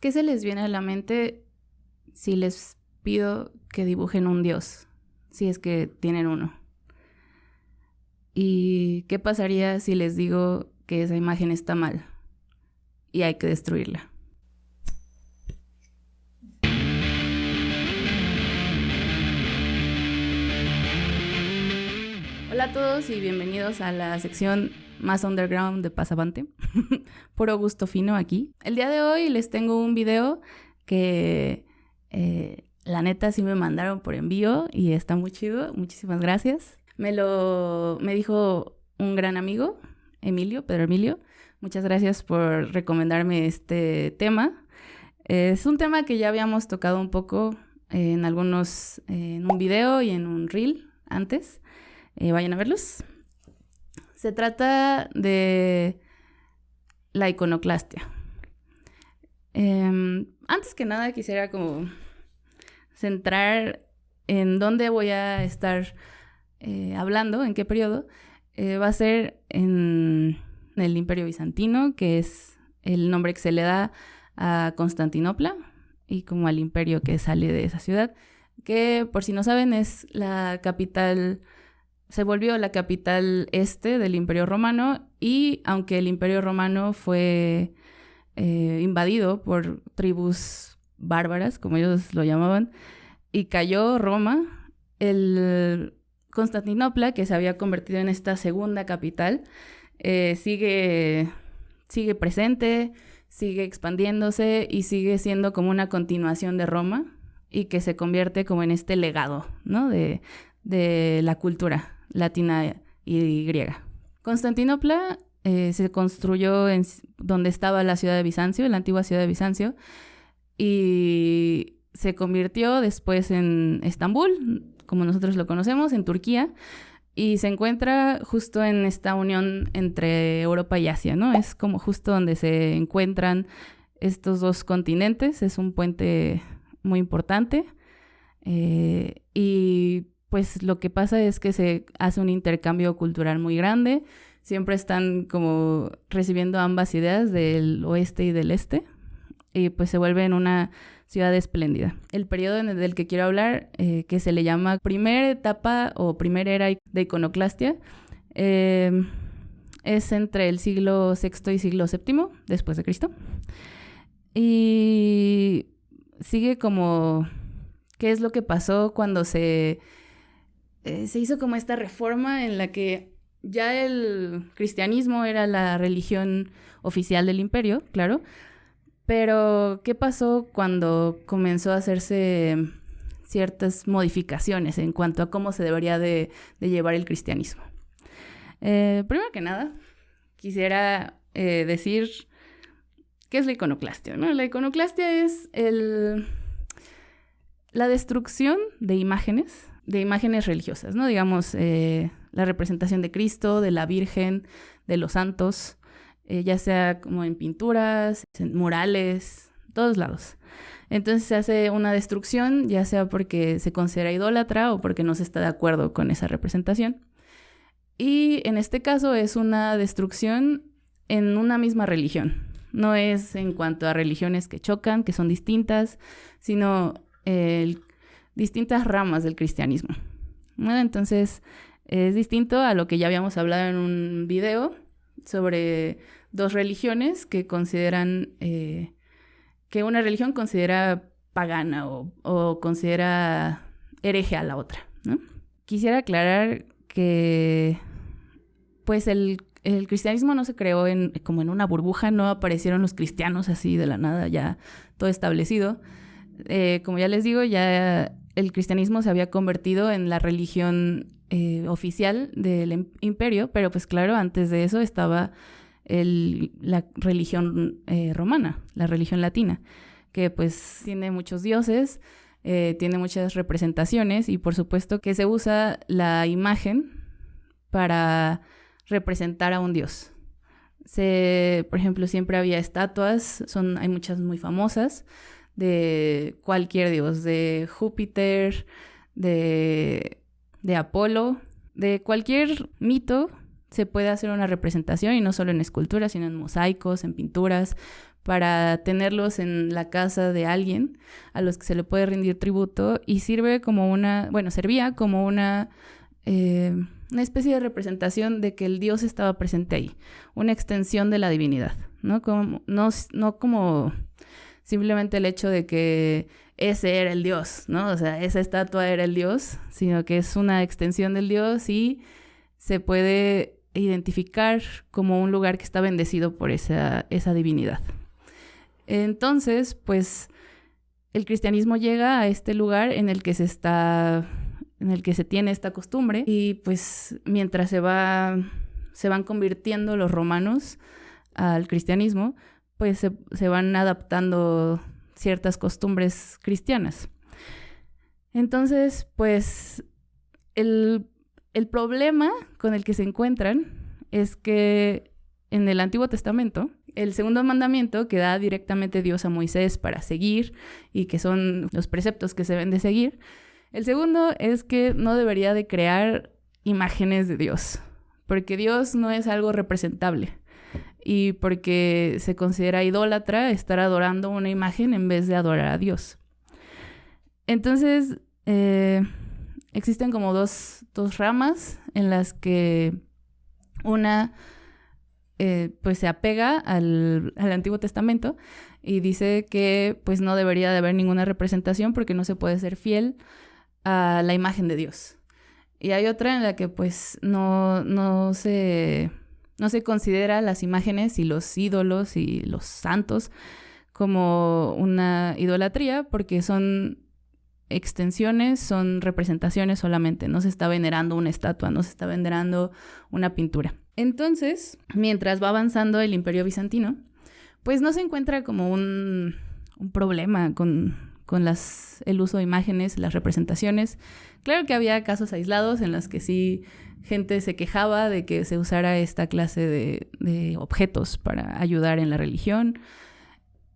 ¿Qué se les viene a la mente si les pido que dibujen un dios, si es que tienen uno? ¿Y qué pasaría si les digo que esa imagen está mal y hay que destruirla? Hola a todos y bienvenidos a la sección más underground de Pasavante. Puro gusto fino aquí. El día de hoy les tengo un video que la neta sí me mandaron por envío y está muy chido. Muchísimas gracias. Me dijo un gran amigo, Pedro Emilio. Muchas gracias por recomendarme este tema. Es un tema que ya habíamos tocado un poco en un video y en un reel antes. Vayan a verlos. Se trata de la iconoclastia. Antes que nada quisiera como centrar en dónde voy a estar hablando, en qué periodo. Va a ser en el Imperio Bizantino, que es el nombre que se le da a Constantinopla y como al imperio que sale de esa ciudad, que por si no saben es la capital. Se volvió la capital del Imperio Romano y aunque el Imperio Romano fue invadido por tribus bárbaras, como ellos lo llamaban, y cayó Roma, el Constantinopla, que se había convertido en esta segunda capital, sigue presente, sigue expandiéndose y sigue siendo como una continuación de Roma y que se convierte como en este legado, ¿no? de la cultura latina y griega. Constantinopla se construyó donde estaba la ciudad de Bizancio, la antigua ciudad de Bizancio, y se convirtió después en Estambul, como nosotros lo conocemos, en Turquía, y se encuentra justo en esta unión entre Europa y Asia, ¿no? Es como justo donde se encuentran estos dos continentes, es un puente muy importante, y pues lo que pasa es que se hace un intercambio cultural muy grande. Siempre están como recibiendo ambas ideas del oeste y del este. Y pues se vuelve en una ciudad espléndida. El periodo del que quiero hablar, que se le llama primera etapa o primera era de iconoclastia, es entre el siglo VI y siglo VII después de Cristo. Y sigue como qué es lo que pasó cuando se hizo como esta reforma en la que ya el cristianismo era la religión oficial del imperio, claro, pero ¿qué pasó cuando comenzó a hacerse ciertas modificaciones en cuanto a cómo se debería de llevar el cristianismo? Primero que nada, quisiera decir qué es la iconoclastia, ¿no? La iconoclastia es la destrucción de imágenes religiosas, ¿no? Digamos, la representación de Cristo, de la Virgen, de los santos, ya sea como en pinturas, en murales, todos lados. Entonces se hace una destrucción, ya sea porque se considera idólatra o porque no se está de acuerdo con esa representación. Y en este caso es una destrucción en una misma religión. No es en cuanto a religiones que chocan, que son distintas, sino distintas ramas del cristianismo, ¿no? Entonces, es distinto a lo que ya habíamos hablado en un video sobre dos religiones que consideran que una religión considera pagana o considera hereje a la otra, ¿no? Quisiera aclarar que pues el cristianismo no se creó como en una burbuja, no aparecieron los cristianos así de la nada, ya todo establecido. Como ya les digo, ya el cristianismo se había convertido en la religión oficial del imperio, pero pues claro, antes de eso estaba la religión romana, la religión latina, que pues tiene muchos dioses, tiene muchas representaciones y por supuesto que se usa la imagen para representar a un dios. Por ejemplo, siempre había estatuas, hay muchas muy famosas, de cualquier dios, de Júpiter, de Apolo, de cualquier mito se puede hacer una representación y no solo en esculturas, sino en mosaicos, en pinturas, para tenerlos en la casa de alguien a los que se le puede rendir tributo y servía como una especie de representación de que el Dios estaba presente ahí, una extensión de la divinidad, ¿no? No como simplemente el hecho de que ese era el Dios, ¿no? O sea, esa estatua era el Dios, sino que es una extensión del Dios y se puede identificar como un lugar que está bendecido por esa divinidad. Entonces, pues, el cristianismo llega a este lugar en el que se tiene esta costumbre y pues mientras se van convirtiendo los romanos al cristianismo, pues se van adaptando ciertas costumbres cristianas. Entonces, pues el problema con el que se encuentran es que en el Antiguo Testamento, el segundo mandamiento que da directamente Dios a Moisés para seguir y que son los preceptos que se deben de seguir, el segundo es que no debería de crear imágenes de Dios, porque Dios no es algo representable y porque se considera idólatra estar adorando una imagen en vez de adorar a Dios. Entonces, existen como dos ramas en las que una pues se apega al Antiguo Testamento y dice que pues no debería de haber ninguna representación porque no se puede ser fiel a la imagen de Dios. Y hay otra en la que pues no se considera las imágenes y los ídolos y los santos como una idolatría porque son extensiones, son representaciones solamente, no se está venerando una estatua, no se está venerando una pintura. Entonces, mientras va avanzando el Imperio Bizantino, pues no se encuentra como un problema con el uso de imágenes, las representaciones. Claro que había casos aislados en los que sí gente se quejaba de que se usara esta clase de objetos para ayudar en la religión,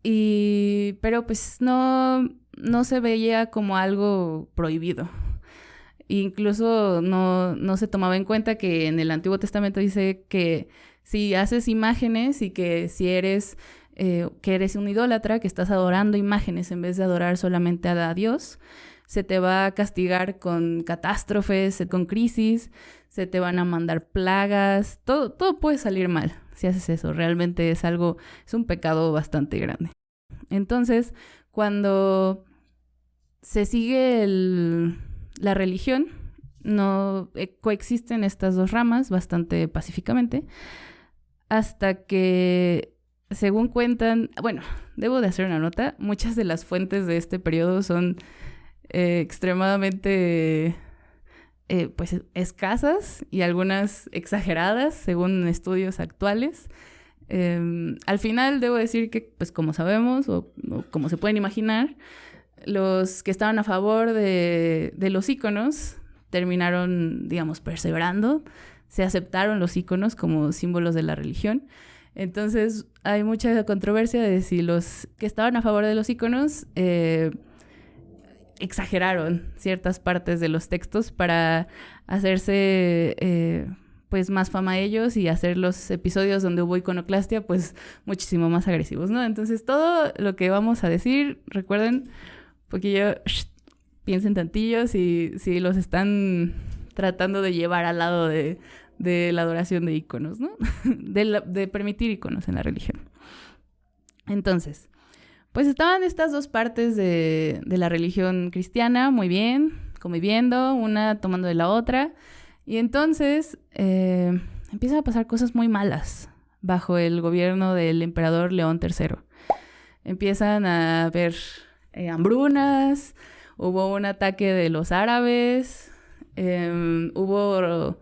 pero pues no se veía como algo prohibido. Incluso no se tomaba en cuenta que en el Antiguo Testamento dice que si haces imágenes y que si eres un idólatra, que estás adorando imágenes en vez de adorar solamente a Dios, se te va a castigar con catástrofes, con crisis, se te van a mandar plagas, todo puede salir mal si haces eso. Realmente es un pecado bastante grande. Entonces, cuando se sigue la religión, no coexisten estas dos ramas bastante pacíficamente, hasta que, según cuentan, bueno, debo de hacer una nota, muchas de las fuentes de este periodo son extremadamente pues escasas y algunas exageradas según estudios actuales. Al final debo decir que, pues como sabemos o como se pueden imaginar, los que estaban a favor de los íconos terminaron, digamos, perseverando, se aceptaron los íconos como símbolos de la religión. Entonces hay mucha controversia de si los que estaban a favor de los íconos exageraron ciertas partes de los textos para hacerse pues más fama a ellos y hacer los episodios donde hubo iconoclastia pues muchísimo más agresivos, ¿no? Entonces todo lo que vamos a decir, recuerden, porque piensen tantillo si los están tratando de llevar al lado de la adoración de íconos, ¿no? de permitir íconos en la religión. Entonces, pues estaban estas dos partes de la religión cristiana muy bien, conviviendo, una tomando de la otra. Y entonces empiezan a pasar cosas muy malas bajo el gobierno del emperador León III. Empiezan a haber hambrunas, hubo un ataque de los árabes, hubo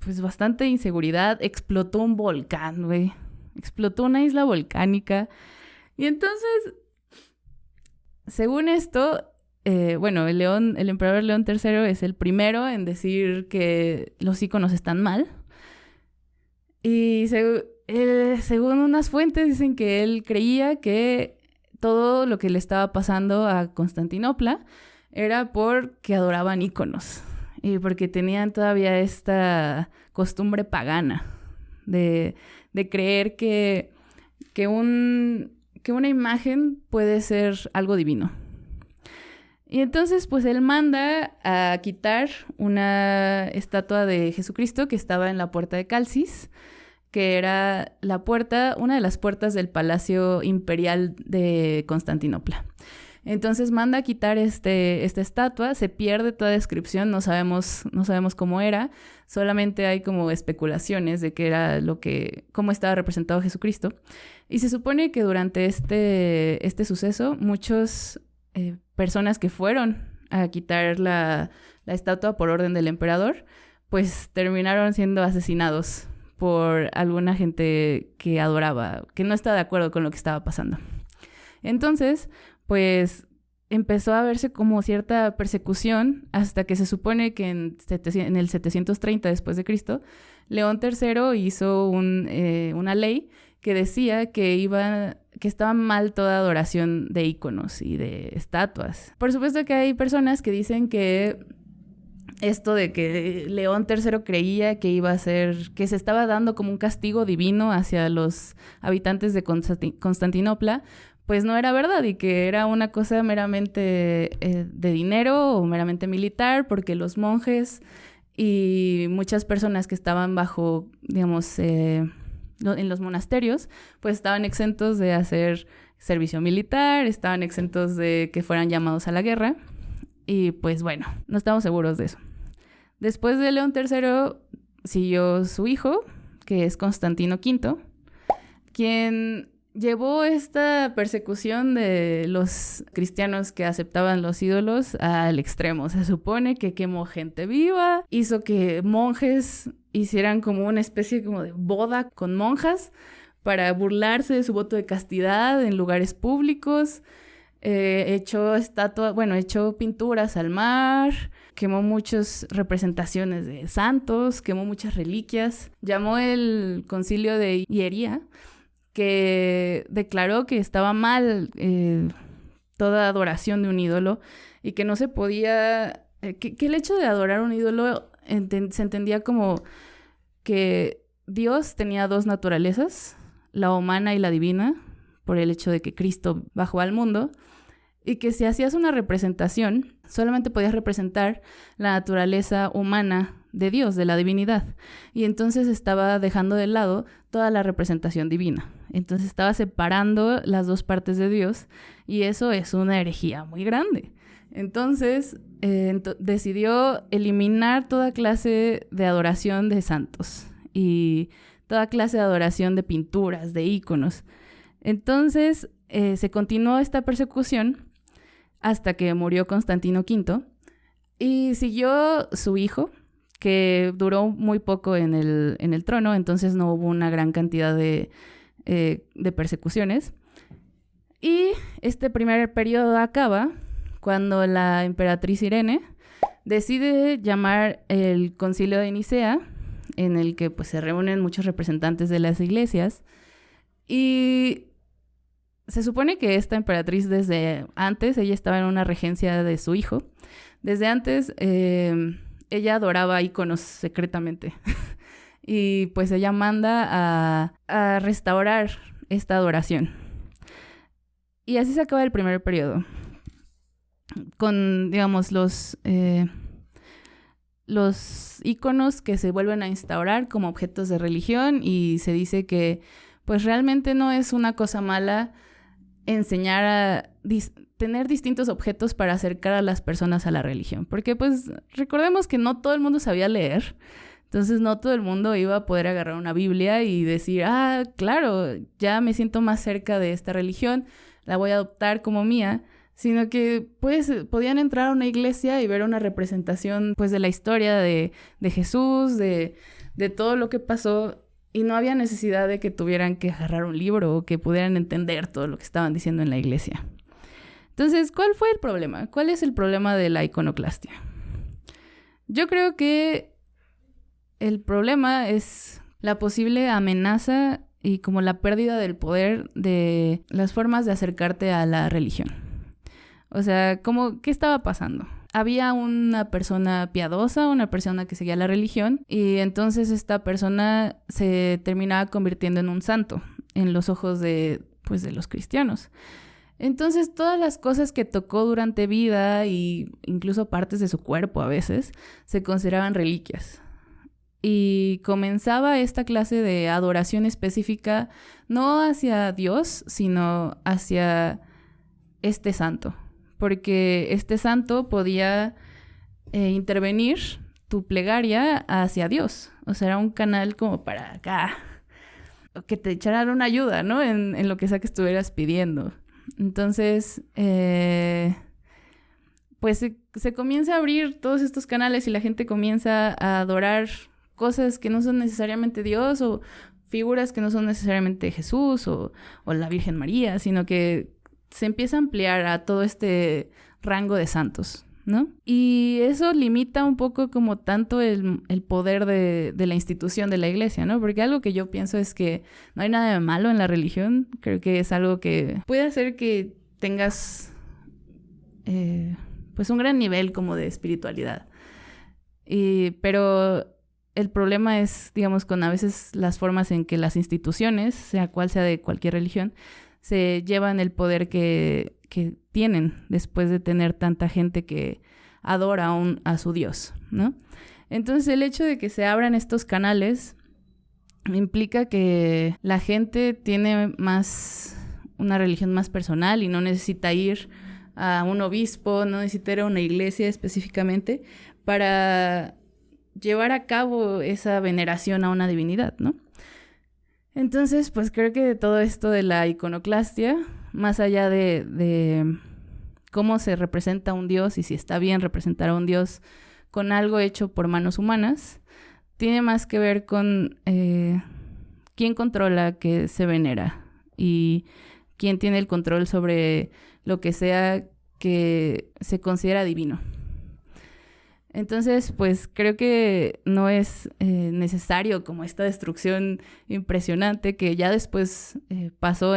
pues bastante inseguridad, explotó un volcán, güey. Explotó una isla volcánica. Y entonces, según esto, el emperador León III es el primero en decir que los íconos están mal. Y según unas fuentes dicen que él creía que todo lo que le estaba pasando a Constantinopla era porque adoraban íconos y porque tenían todavía esta costumbre pagana de creer que que una imagen puede ser algo divino. Y entonces, pues él manda a quitar una estatua de Jesucristo que estaba en la puerta de Calcis, que era una de las puertas del Palacio Imperial de Constantinopla. Entonces manda a quitar esta estatua, se pierde toda descripción, no sabemos cómo era, solamente hay como especulaciones de qué era cómo estaba representado Jesucristo. Y se supone que durante este suceso, muchas personas que fueron a quitar la estatua por orden del emperador, pues terminaron siendo asesinados por alguna gente que adoraba, que no estaba de acuerdo con lo que estaba pasando. Entonces, pues empezó a verse como cierta persecución hasta que se supone que en el 730 después de Cristo, León III hizo una ley que decía que estaba mal toda adoración de íconos y de estatuas. Por supuesto que hay personas que dicen que esto de que León III creía que que se estaba dando como un castigo divino hacia los habitantes de Constantinopla, pues no era verdad y que era una cosa meramente de dinero o meramente militar, porque los monjes y muchas personas que estaban bajo, digamos, en los monasterios, pues estaban exentos de hacer servicio militar, estaban exentos de que fueran llamados a la guerra. Y pues bueno, no estamos seguros de eso. Después de León III siguió su hijo, que es Constantino V, quien llevó esta persecución de los cristianos que aceptaban los ídolos al extremo. Se supone que quemó gente viva, hizo que monjes hicieran como una especie como de boda con monjas para burlarse de su voto de castidad en lugares públicos. Echó pinturas al mar, quemó muchas representaciones de santos, quemó muchas reliquias. Llamó el concilio de Hiería, que declaró que estaba mal toda adoración de un ídolo y que no se podía... que el hecho de adorar un ídolo se entendía como que Dios tenía dos naturalezas, la humana y la divina, por el hecho de que Cristo bajó al mundo, y que si hacías una representación, solamente podías representar la naturaleza humana de Dios, de la divinidad. Y entonces estaba dejando de lado toda la representación divina. Entonces estaba separando las dos partes de Dios, y eso es una herejía muy grande. Entonces decidió eliminar toda clase de adoración de santos y toda clase de adoración de pinturas, de íconos. Entonces se continuó esta persecución hasta que murió Constantino V y siguió su hijo, que duró muy poco en el trono, entonces no hubo una gran cantidad de persecuciones. Y este primer periodo acaba cuando la emperatriz Irene decide llamar el Concilio de Nicea, en el que pues se reúnen muchos representantes de las iglesias, y se supone que esta emperatriz desde antes, ella estaba en una regencia de su hijo, desde antes ella adoraba íconos secretamente y pues ella manda a restaurar esta adoración. Y así se acaba el primer periodo, con, digamos, los íconos que se vuelven a instaurar como objetos de religión, y se dice que pues realmente no es una cosa mala enseñar a tener distintos objetos para acercar a las personas a la religión. Porque pues recordemos que no todo el mundo sabía leer, entonces no todo el mundo iba a poder agarrar una Biblia y decir, claro, ya me siento más cerca de esta religión, la voy a adoptar como mía, sino que pues podían entrar a una iglesia y ver una representación pues de la historia de Jesús, de todo lo que pasó, y no había necesidad de que tuvieran que agarrar un libro o que pudieran entender todo lo que estaban diciendo en la iglesia. Entonces, ¿cuál fue el problema? ¿Cuál es el problema de la iconoclastia? Yo creo que el problema es la posible amenaza y como la pérdida del poder de las formas de acercarte a la religión. O sea, ¿qué estaba pasando? Había una persona piadosa, una persona que seguía la religión, y entonces esta persona se terminaba convirtiendo en un santo. en los ojos de los cristianos. Entonces, todas las cosas que tocó durante vida y incluso partes de su cuerpo a veces se consideraban reliquias. Y comenzaba esta clase de adoración específica no hacia Dios, sino hacia este santo. Porque este santo podía intervenir tu plegaria hacia Dios. O sea, era un canal como para acá, que te echaran una ayuda, ¿no? En lo que sea que estuvieras pidiendo. Entonces, pues se comienza a abrir todos estos canales y la gente comienza a adorar cosas que no son necesariamente Dios o figuras que no son necesariamente Jesús o la Virgen María, sino que se empieza a ampliar a todo este rango de santos, ¿no? Y eso limita un poco como tanto el poder de la institución de la iglesia, ¿no? Porque algo que yo pienso es que no hay nada de malo en la religión. Creo que es algo que puede hacer que tengas pues un gran nivel como de espiritualidad. Pero el problema es, digamos, con a veces las formas en que las instituciones, sea cual sea de cualquier religión, se llevan el poder que tienen después de tener tanta gente que adora a su Dios, ¿no? Entonces, el hecho de que se abran estos canales implica que la gente tiene una religión más personal y no necesita ir a un obispo, no necesita ir a una iglesia específicamente para llevar a cabo esa veneración a una divinidad, ¿no? Entonces, pues creo que todo esto de la iconoclastia, más allá de cómo se representa a un dios y si está bien representar a un dios con algo hecho por manos humanas, tiene más que ver con quién controla que se venera y quién tiene el control sobre lo que sea que se considera divino. Entonces, pues creo que no es necesario como esta destrucción impresionante que ya después pasó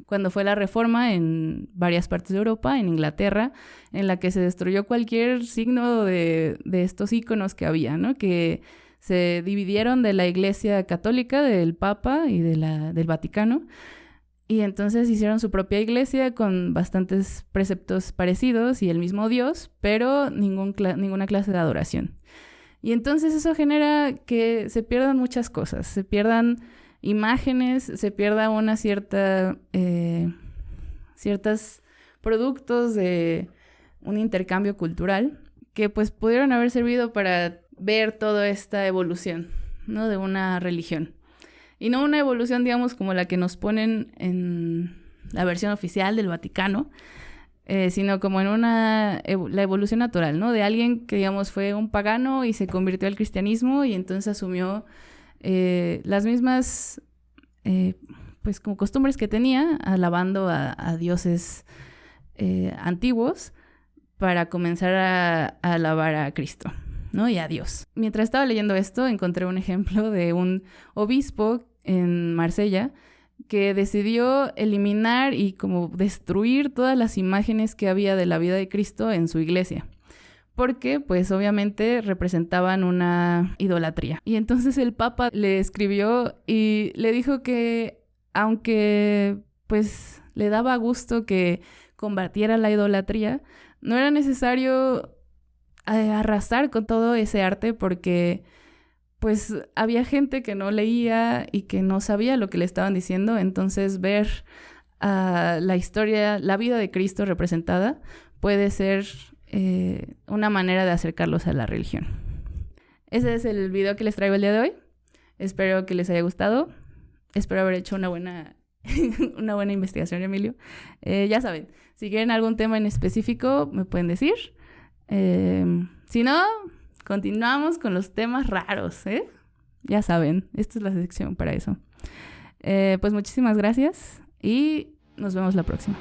cuando fue la Reforma en varias partes de Europa, en Inglaterra, en la que se destruyó cualquier signo de estos íconos que había, ¿no? Que se dividieron de la Iglesia Católica, del Papa y del Vaticano. Y entonces hicieron su propia iglesia con bastantes preceptos parecidos y el mismo Dios, pero ninguna clase de adoración. Y entonces eso genera que se pierdan muchas cosas, se pierdan imágenes, se pierda una ciertos productos de un intercambio cultural que pues pudieron haber servido para ver toda esta evolución, ¿no? De una religión. Y no una evolución, digamos, como la que nos ponen en la versión oficial del Vaticano, sino como en la evolución natural, ¿no? De alguien que, digamos, fue un pagano y se convirtió al cristianismo y entonces asumió las mismas, pues, como costumbres que tenía, alabando a dioses antiguos para comenzar a alabar a Cristo, ¿no? Y a Dios. Mientras estaba leyendo esto, encontré un ejemplo de un obispo en Marsella que decidió eliminar y como destruir todas las imágenes que había de la vida de Cristo en su iglesia, porque pues obviamente representaban una idolatría. Y entonces el Papa le escribió y le dijo que aunque pues le daba gusto que combatiera la idolatría, no era necesario arrasar con todo ese arte porque pues había gente que no leía y que no sabía lo que le estaban diciendo, entonces ver la historia, la vida de Cristo representada puede ser una manera de acercarlos a la religión. Ese es el video que les traigo el día de hoy. Espero que les haya gustado. Espero haber hecho una buena investigación, Emilio. Ya saben, si quieren algún tema en específico, me pueden decir. Si no, continuamos con los temas raros, ¿eh? Ya saben, esta es la sección para eso. Pues muchísimas gracias y nos vemos la próxima.